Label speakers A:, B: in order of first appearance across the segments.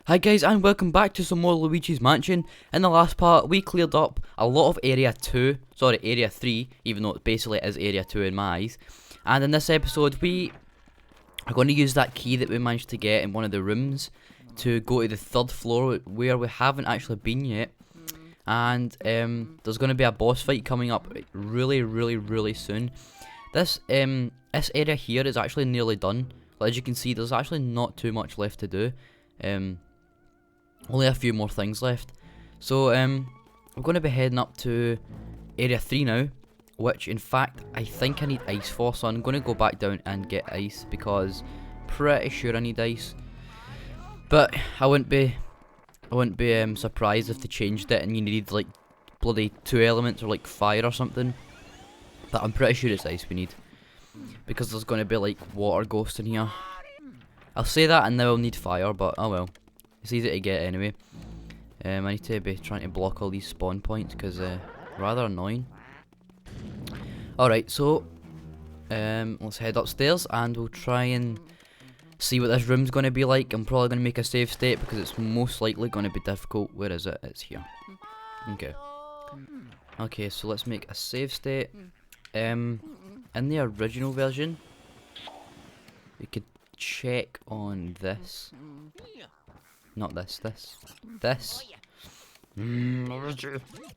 A: Hi guys, and welcome back to some more Luigi's Mansion. In the last part, we cleared up a lot of Area 3, even though it basically is Area 2 in my eyes. And in this episode, we are going to use that key that we managed to get in one of the rooms to go to the third floor where we haven't actually been yet. And there's going to be a boss fight coming up really soon. This area here is actually nearly done. As you can see, there's actually not too much left to do. Only a few more things left. So we're going to be heading up to Area 3 now, which in fact I think I need ice for, so I'm going to go back down and get ice because pretty sure I need ice. But I wouldn't be surprised if they changed it and you needed like bloody 2 elements or like fire or something. But I'm pretty sure it's ice we need, because there's going to be like water ghosts in here. I'll say that and now I'll need fire, but oh well. It's easy to get anyway. I need to be trying to block all these spawn points because rather annoying. Alright, so let's head upstairs and we'll try and see what this room's going to be like. I'm probably going to make a save state because it's most likely going to be difficult. Where is it? It's here. Okay. Okay, so let's make a save state. In the original version, we could check on this. Not this. And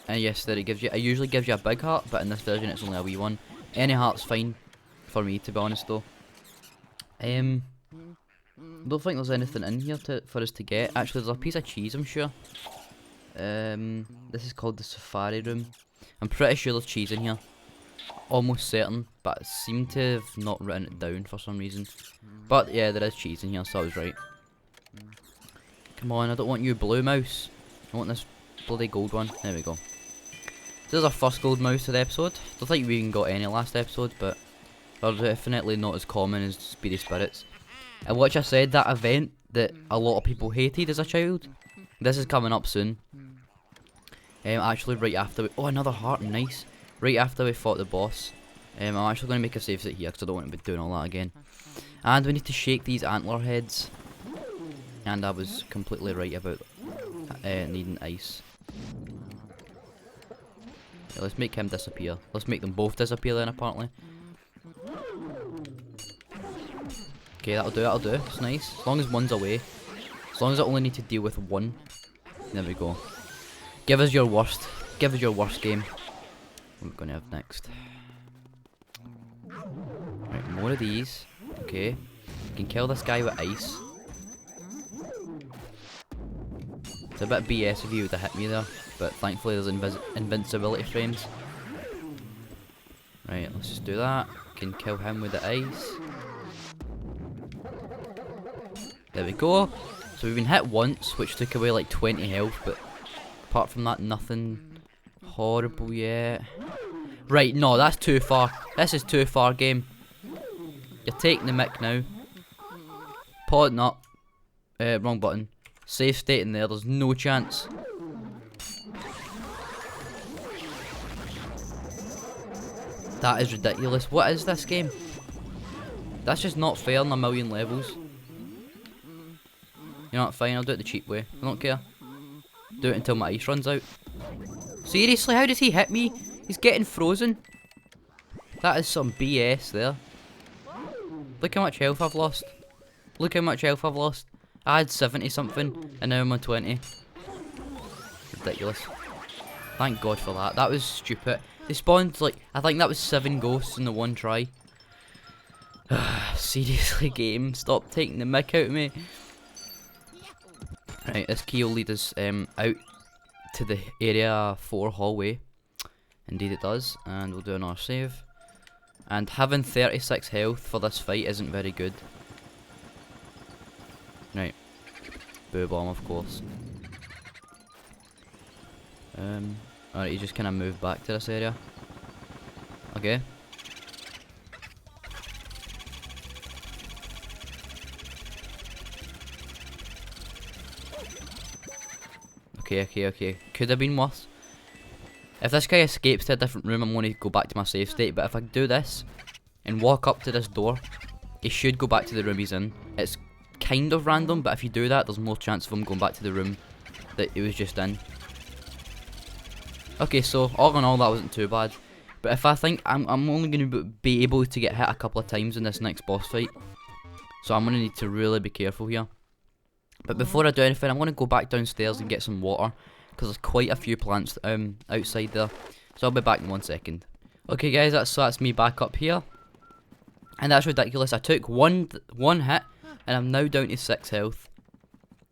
A: yes, there it gives you. It usually gives you a big heart, but in this version it's only a wee one. Any heart's fine for me, to be honest, though. Don't think there's anything in here for us to get. Actually, there's a piece of cheese, I'm sure. This is called the safari room. I'm pretty sure there's cheese in here. Almost certain, but I seem to have not written it down for some reason. But yeah, there is cheese in here, so I was right. Come on, I don't want you blue mouse. I want this bloody gold one. There we go. This is our first gold mouse of the episode. Don't think we even got any last episode, but they're definitely not as common as Speedy Spirits. And which I said, that event that a lot of people hated as a child, this is coming up soon. Actually right after oh, another heart, nice. Right after we fought the boss. I'm actually going to make a save set here because I don't want to be doing all that again. And we need to shake these antler heads. And I was completely right about needing ice. Yeah, let's make him disappear. Let's make them both disappear then, apparently. Okay, that'll do. It's nice. As long as one's away. As long as I only need to deal with one. There we go. Give us your worst game. What are we going to have next? Right, more of these. Okay. We can kill this guy with ice. It's a bit BS if he would have hit me there, but thankfully there's invincibility frames. Right, let's just do that. Can kill him with the ice. There we go. So we've been hit once, which took away like 20 health, but apart from that, nothing horrible yet. Right, no, that's too far. This is too far, game. You're taking the mick now. Pausing up. Wrong button. Safe state in there, there's no chance. That is ridiculous. What is this game? That's just not fair in a million levels. You know what, fine, I'll do it the cheap way. I don't care. Do it until my ice runs out. Seriously, how does he hit me? He's getting frozen. That is some BS there. Look how much health I've lost. I had 70 something and now I'm on 20. Ridiculous. Thank God for that. That was stupid. They spawned like, I think that was 7 ghosts in the one try. Seriously, game, stop taking the mick out of me. Right, this key will lead us out to the Area 4 hallway. Indeed it does, and we'll do another save. And having 36 health for this fight isn't very good. Right, boo bomb of course. Alright, you just kind of move back to this area. Okay. Okay. Could have been worse. If this guy escapes to a different room, I'm going to go back to my safe state. But if I do this and walk up to this door, he should go back to the room he's in. It's kind of random, but if you do that, there's more chance of him going back to the room that he was just in. Okay, so all in all, that wasn't too bad. But if I think I'm only going to be able to get hit a couple of times in this next boss fight, so I'm going to need to really be careful here. But before I do anything, I'm going to go back downstairs and get some water, because there's quite a few plants outside there. So I'll be back in 1 second. Okay guys, that's me back up here. And that's ridiculous. I took one hit, and I'm now down to 6 health.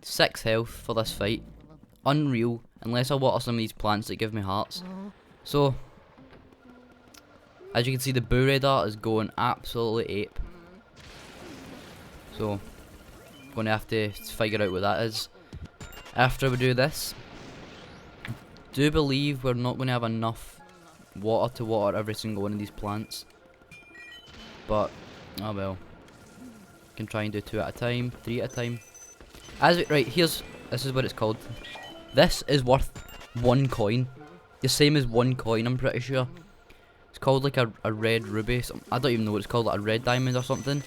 A: 6 health for this fight. Unreal, unless I water some of these plants that give me hearts. So, as you can see, the boo radar is going absolutely ape. So, I'm going to have to figure out what that is. After we do this, I do believe we're not going to have enough water to water every single one of these plants. But, oh well. Can try and do 2 at a time, 3 at a time. Right, this is what it's called. This is worth 1 coin. The same as 1 coin, I'm pretty sure. It's called like a red ruby. I don't even know what it's called, like a red diamond or something.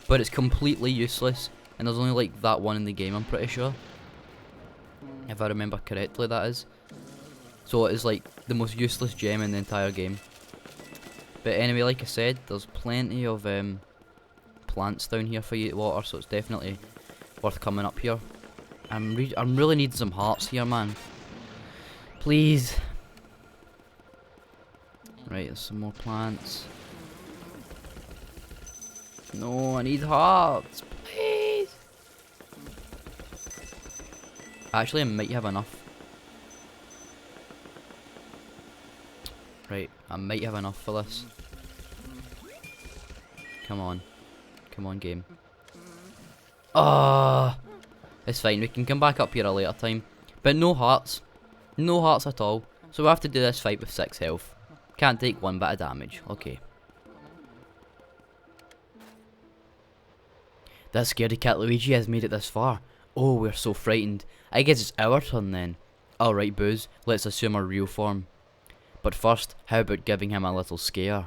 A: But it's completely useless. And there's only like that one in the game, I'm pretty sure. If I remember correctly, that is. So it is like the most useless gem in the entire game. But anyway, like I said, there's plenty of plants down here for you to water, so it's definitely worth coming up here. I'm really needing some hearts here, man. Please. Right, there's some more plants. No, I need hearts, please. Actually, I might have enough. Right, I might have enough for this. Come on. Come on, game. Ah, it's fine. We can come back up here a later time. But no hearts. No hearts at all. So we have to do this fight with 6 health. Can't take 1 bit of damage. Okay. That scaredy cat Luigi has made it this far. Oh, we're so frightened. I guess it's our turn then. Alright, Booze. Let's assume our real form. But first, how about giving him a little scare?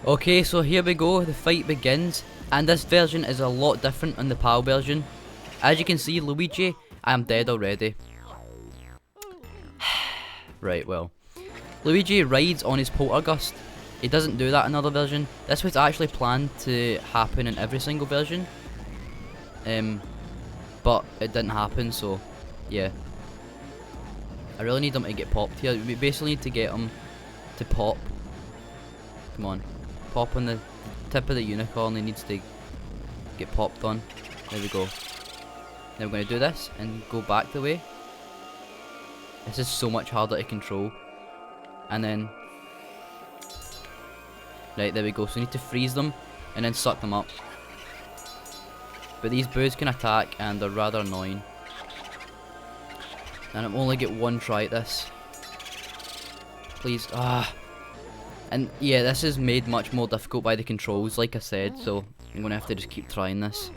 A: Okay, so here we go, the fight begins, and this version is a lot different than the PAL version. As you can see, Luigi, I am dead already. Right, well. Luigi rides on his poltergust. He doesn't do that in another version. This was actually planned to happen in every single version. But it didn't happen, so yeah. I really need him to get popped here. We basically need to get him to pop. Come on. Pop on the tip of the unicorn. He needs to get popped on. There we go. Now we're going to do this and go back the way. This is so much harder to control. And then... Right, there we go. So we need to freeze them and then suck them up. But these boos can attack and they're rather annoying. And I'm only get 1 try at this. Please. Ah. And yeah, this is made much more difficult by the controls, like I said, so I'm going to have to just keep trying this.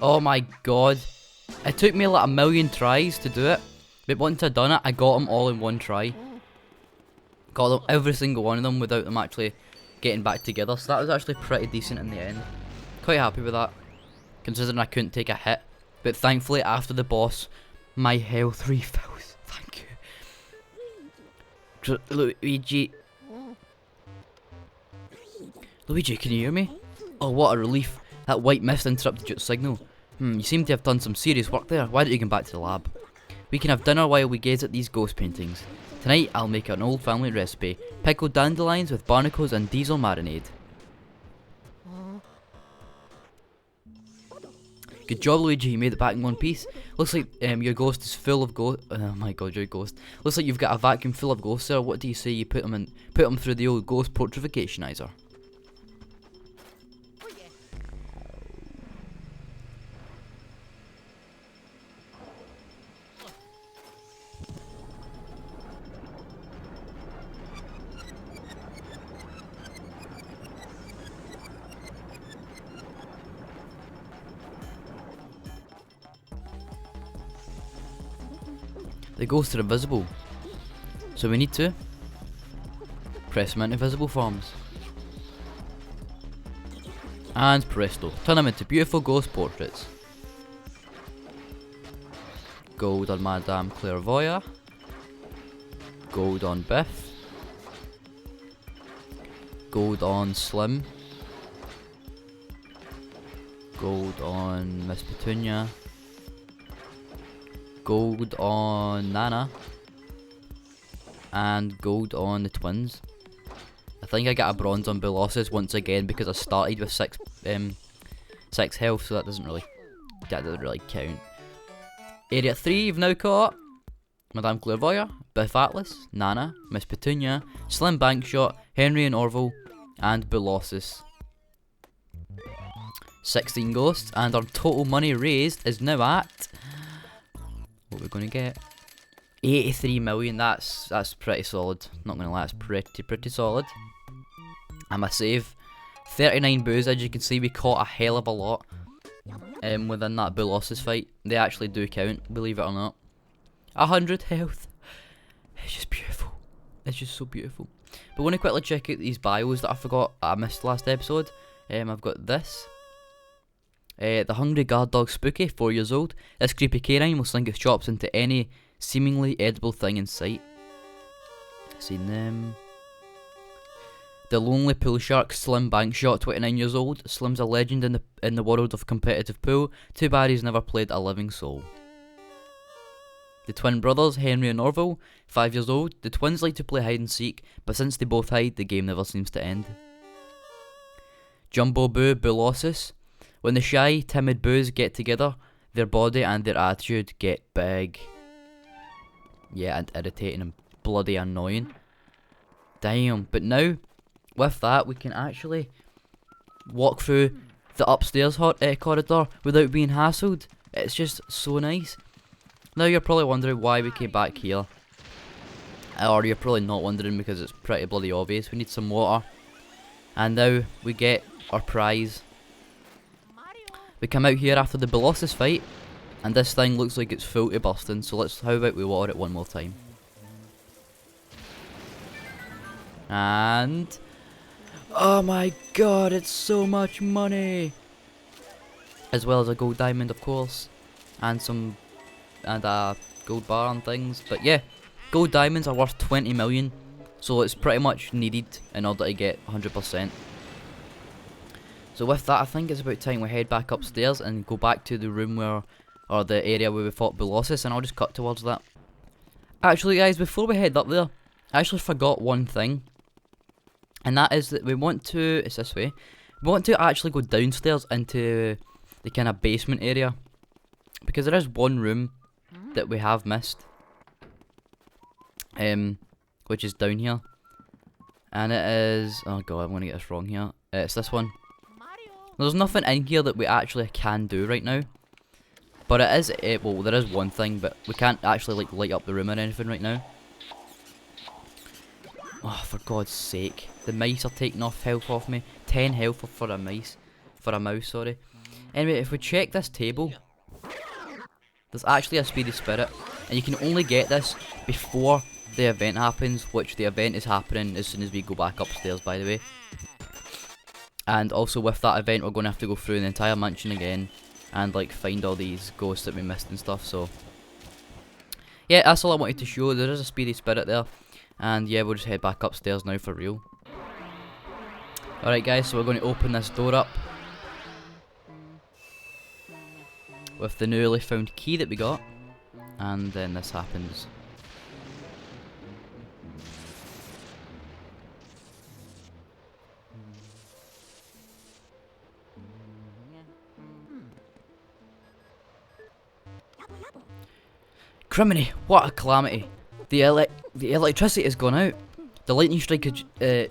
A: Oh my god. It took me like 1,000,000 tries to do it. But once I'd done it, I got them all in 1 try. Got them, every single one of them, without them actually getting back together. So that was actually pretty decent in the end. Quite happy with that. Considering I couldn't take a hit. But thankfully, after the boss, my health refills. Thank you. Luigi. Luigi, can you hear me? Oh, what a relief. That white mist interrupted your signal. You seem to have done some serious work there. Why don't you come back to the lab? We can have dinner while we gaze at these ghost paintings. Tonight, I'll make an old family recipe. Pickled dandelions with barnacles and diesel marinade. Good job, Luigi, you made it back in one piece. Looks like your ghost is full of ghosts. Oh my god, your ghost. Looks like you've got a vacuum full of ghosts there. What do you say you put them through the old ghost portrificationizer? The ghosts are invisible, so we need to press them into visible forms. And presto, turn them into beautiful ghost portraits. Gold on Madame Clairvoyant. Gold on Biff. Gold on Slim. Gold on Miss Petunia. Gold on Nana. And gold on the twins. I think I got a bronze on Bulossus once again because I started with 6 health, so that doesn't really count. Area 3 you've now caught Madame Clairvoyant, Biff Atlas, Nana, Miss Petunia, Slim Bankshot, Henry and Orville, and Bulossus. 16 ghosts, and our total money raised is now at what we're gonna get 83 million. That's pretty solid. Not gonna lie, that's pretty solid. And my save 39 boos. As you can see, we caught a hell of a lot within that Bulossus fight. They actually do count, believe it or not. 100 health. It's just beautiful. It's just so beautiful. But I want to quickly check out these bios that I missed last episode. I've got this. The Hungry Guard Dog Spooky, 4 years old. This creepy canine will sink its chops into any seemingly edible thing in sight. Seen them. The Lonely Pool Shark, Slim Bankshot, 29 years old. Slim's a legend in the world of competitive pool. Too bad he's never played a living soul. The twin brothers, Henry and Orville, 5 years old. The twins like to play hide and seek, but since they both hide, the game never seems to end. Jumbo Boo, Bulossus. When the shy, timid boos get together, their body and their attitude get big. Yeah, and irritating and bloody annoying. Damn, but now, with that, we can actually walk through the upstairs corridor without being hassled. It's just so nice. Now you're probably wondering why we came back here. Or you're probably not wondering because it's pretty bloody obvious. We need some water. And now we get our prize. We come out here after the Bulossus fight, and this thing looks like it's full to busting, so how about we water it one more time. And oh my god, it's so much money! As well as a gold diamond, of course, and a gold bar and things. But yeah, gold diamonds are worth 20 million, so it's pretty much needed in order to get 100%. So with that, I think it's about time we head back upstairs and go back to the room or the area where we fought Bulossus, and I'll just cut towards that. Actually guys, before we head up there, I actually forgot one thing. And that is that we want to, it's this way, we want to actually go downstairs into the kind of basement area. Because there is one room that we have missed. Which is down here. And it is, oh god, I'm going to get this wrong here. It's this one. There's nothing in here that we actually can do right now. But it is, well, there is one thing, but we can't actually like light up the room or anything right now. Oh, for God's sake. The mice are taking off health off me. 10 health for a mouse, sorry. Anyway, if we check this table, there's actually a speedy spirit. And you can only get this before the event happens, which the event is happening as soon as we go back upstairs, by the way. And also with that event, we're going to have to go through the entire mansion again and like find all these ghosts that we missed and stuff. So yeah, that's all I wanted to show. There is a speedy spirit there, and yeah, we'll just head back upstairs now for real. Alright guys, so we're going to open this door up with the newly found key that we got, and then this happens. Criminy, what a calamity. The electricity has gone out. The lightning strike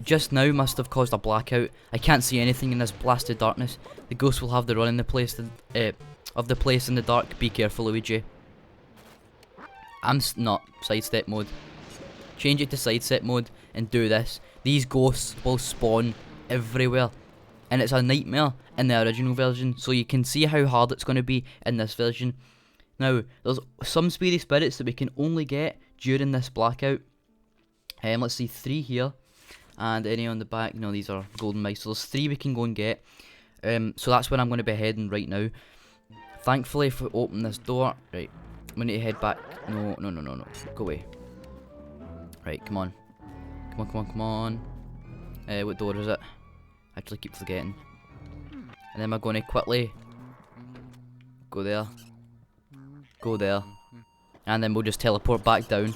A: just now must have caused a blackout. I can't see anything in this blasted darkness. The ghost will have the run in the place of the place in the dark. Be careful, Luigi. I'm not sidestep mode. Change it to sidestep mode and do this. These ghosts will spawn everywhere, and it's a nightmare in the original version. So you can see how hard it's going to be in this version. Now, there's some speedy spirits that we can only get during this blackout. Let's see, 3 here, and any on the back. No, these are golden mice. So there's 3 we can go and get. So that's where I'm going to be heading right now. Thankfully, if we open this door, right, we need to head back. No, go away. Right, come on. Come on. What door is it? I actually keep forgetting. And then we're going to quickly go there. Go there. And then we'll just teleport back down.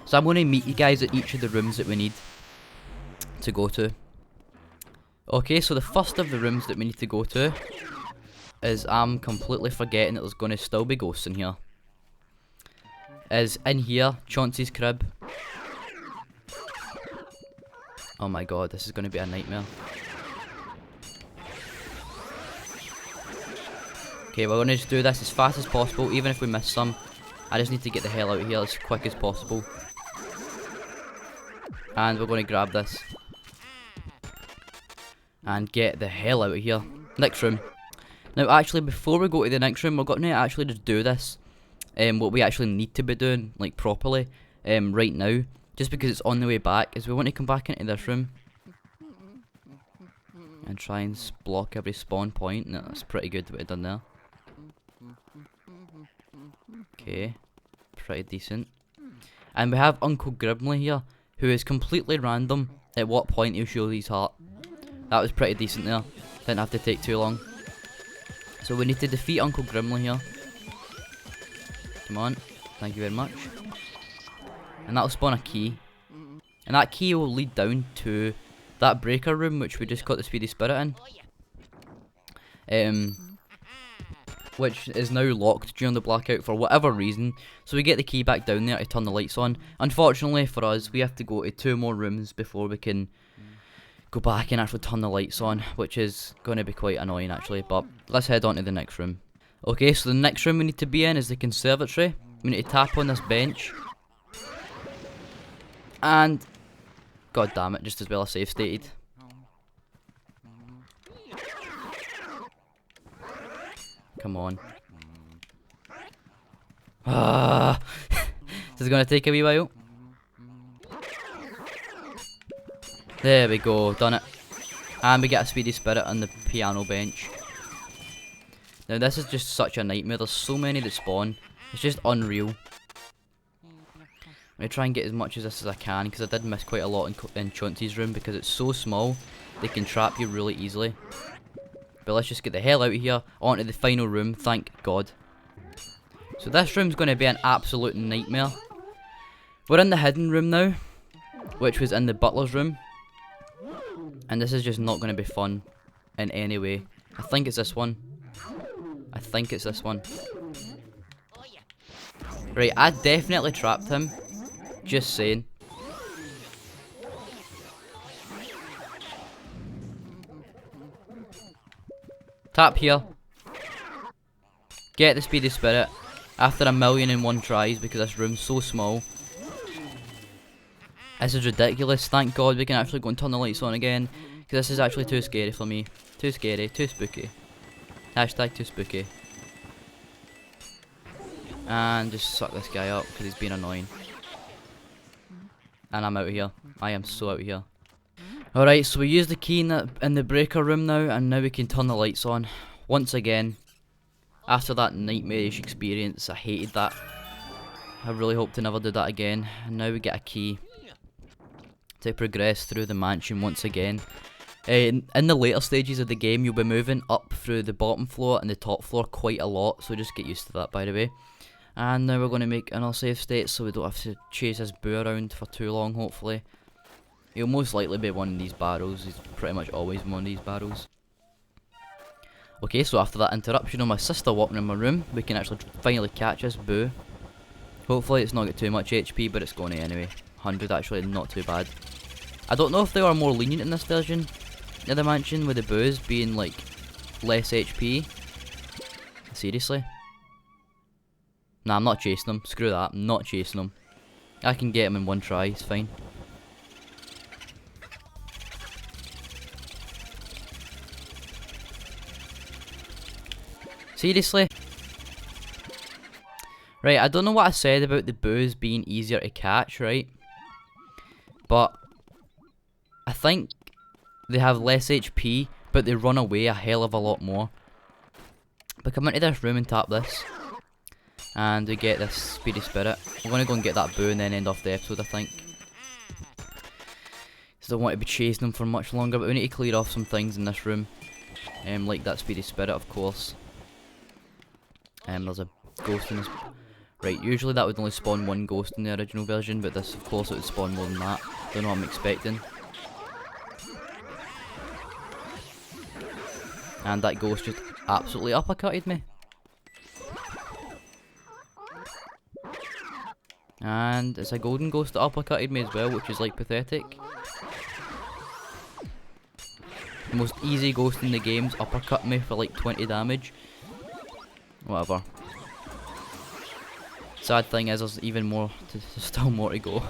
A: So I'm going to meet you guys at each of the rooms that we need to go to. Okay, so the first of the rooms that we need to go to is, I'm completely forgetting that there's going to still be ghosts in here. Is in here, Chauncey's crib. Oh my god, this is going to be a nightmare. Okay, we're going to just do this as fast as possible, even if we miss some. I just need to get the hell out of here as quick as possible. And we're going to grab this. And get the hell out of here. Next room. Now actually, before we go to the next room, we're going to actually just do this. What we actually need to be doing, like properly, right now. Just because it's on the way back, is we want to come back into this room. And try and block every spawn point. No, that's pretty good what we've done there. Okay. Pretty decent. And we have Uncle Grimley here, who is completely random at what point he'll show his heart. That was pretty decent there. Didn't have to take too long. So we need to defeat Uncle Grimley here. Come on. Thank you very much. And that'll spawn a key. And that key will lead down to that breaker room, which we just got the speedy spirit in. Which is now locked during the blackout for whatever reason. So we get the key back down there to turn the lights on. Unfortunately for us, we have to go to 2 more rooms before we can go back and actually turn the lights on, which is going to be quite annoying actually. But let's head on to the next room. Okay, so the next room we need to be in is the conservatory. We need to tap on this bench. And god damn it, just as well I save stated. Come on. Ah, this is going to take a wee while. There we go, done it. And we get a speedy spirit on the piano bench. Now this is just such a nightmare. There's so many that spawn. It's just unreal. I'm going to try and get as much of this as I can, because I did miss quite a lot in Chauncey's room, because it's so small they can trap you really easily. But let's just get the hell out of here, onto the final room, thank god. So this room's going to be an absolute nightmare. We're in the hidden room now, which was in the butler's room. And this is just not going to be fun in any way. I think it's this one. I think it's this one. Right, I definitely trapped him. Just saying. Tap here. Get the speedy spirit after 1,000,001 tries, because this room's so small. This is ridiculous. Thank god we can actually go and turn the lights on again, because this is actually too scary for me. Too scary, too spooky. Hashtag too spooky. And just suck this guy up, because he's been annoying. And I'm out of here. I am so out of here. Alright, so we use the key in the breaker room now, and now we can turn the lights on. Once again, after that nightmarish experience, I hated that. I really hope to never do that again. And now we get a key to progress through the mansion once again. In the later stages of the game, you'll be moving up through the bottom floor and the top floor quite a lot, so just get used to that, by the way. And now we're going to make another save state so we don't have to chase this boo around for too long, hopefully. He'll most likely be one of these barrels. He's pretty much always one of these barrels. Okay, so after that interruption of my sister walking in my room, we can actually finally catch this boo. Hopefully it's not got too much HP, but it's going to anyway. 100 actually, not too bad. I don't know if they are more lenient in this version of the mansion, with the boos being like less HP. Seriously? Nah, I'm not chasing them. Screw that, I'm not chasing them. I can get him in one try, it's fine. Seriously? Right, I don't know what I said about the boos being easier to catch, right? But I think they have less HP, but they run away a hell of a lot more. But come into this room and tap this, and we get this speedy spirit. We're gonna go and get that boo and then end off the episode, I think. Because I don't want to be chasing them for much longer, but we need to clear off some things in this room. Like that speedy spirit, of course. There's a ghost in this. Right, usually that would only spawn one ghost in the original version, but this, of course, it would spawn more than that. Don't know what I'm expecting. And that ghost just absolutely uppercutted me. And it's a golden ghost that uppercutted me as well, which is like pathetic. The most easy ghost in the game's uppercut me for like 20 damage. Whatever. Sad thing is, there's even more, there's still more to go.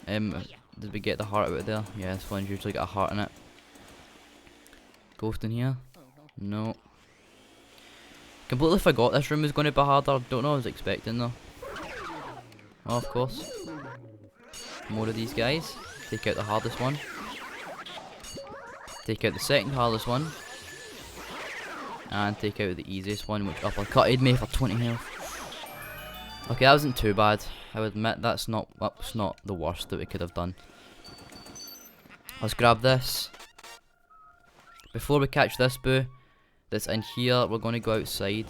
A: Did we get the heart out of there? Yeah, this one's usually got a heart in it. Ghost in here? No. Completely forgot this room was going to be harder. Don't know what I was expecting though. Oh, of course. More of these guys. Take out the hardest one. Take out the second hardest one. And take out the easiest one, which uppercutted me for 20 health. Okay, that wasn't too bad. I would admit that's not the worst that we could have done. Let's grab this. Before we catch this boo that's in here, we're going to go outside.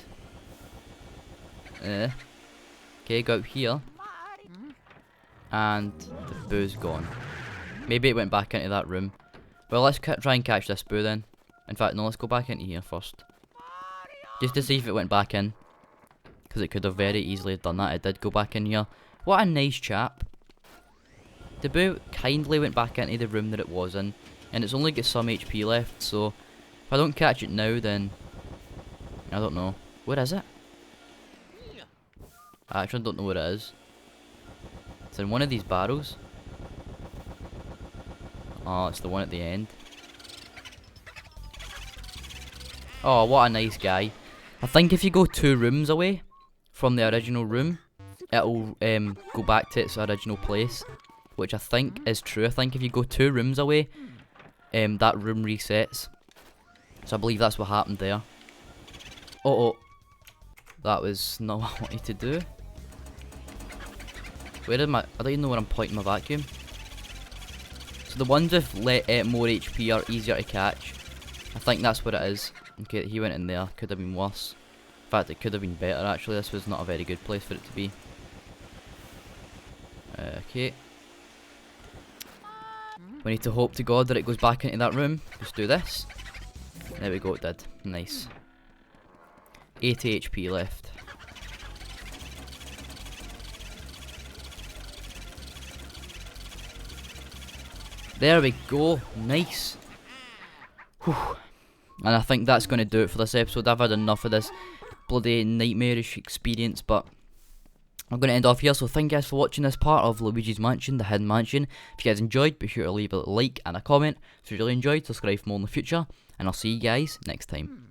A: Okay, go out here. And the boo's gone. Maybe it went back into that room. Well, let's try and catch this boo then. In fact, no, let's go back into here first. Just to see if it went back in. Because it could have very easily done that. It did go back in here. What a nice chap. The boo kindly went back into the room that it was in. And it's only got some HP left. So, if I don't catch it now, then I don't know. Where is it? I actually don't know where it is. It's in one of these barrels. Oh, it's the one at the end. Oh, what a nice guy. I think if you go 2 rooms away from the original room, it'll go back to its original place, which I think is true. I think if you go 2 rooms away, that room resets. So I believe that's what happened there. Oh. That was not what I wanted to do. Where am I? I don't even know where I'm pointing my vacuum. So the ones with more HP are easier to catch. I think that's what it is. Okay, he went in there. Could have been worse. In fact, it could have been better actually. This was not a very good place for it to be. Okay. We need to hope to God that it goes back into that room. Just do this. There we go, it did. Nice. 80 HP left. There we go. Nice. Whew. And I think that's going to do it for this episode. I've had enough of this bloody nightmarish experience, but I'm going to end off here. So thank you guys for watching this part of Luigi's Mansion, the Hidden Mansion. If you guys enjoyed, be sure to leave a like and a comment. If you really enjoyed, subscribe for more in the future. And I'll see you guys next time.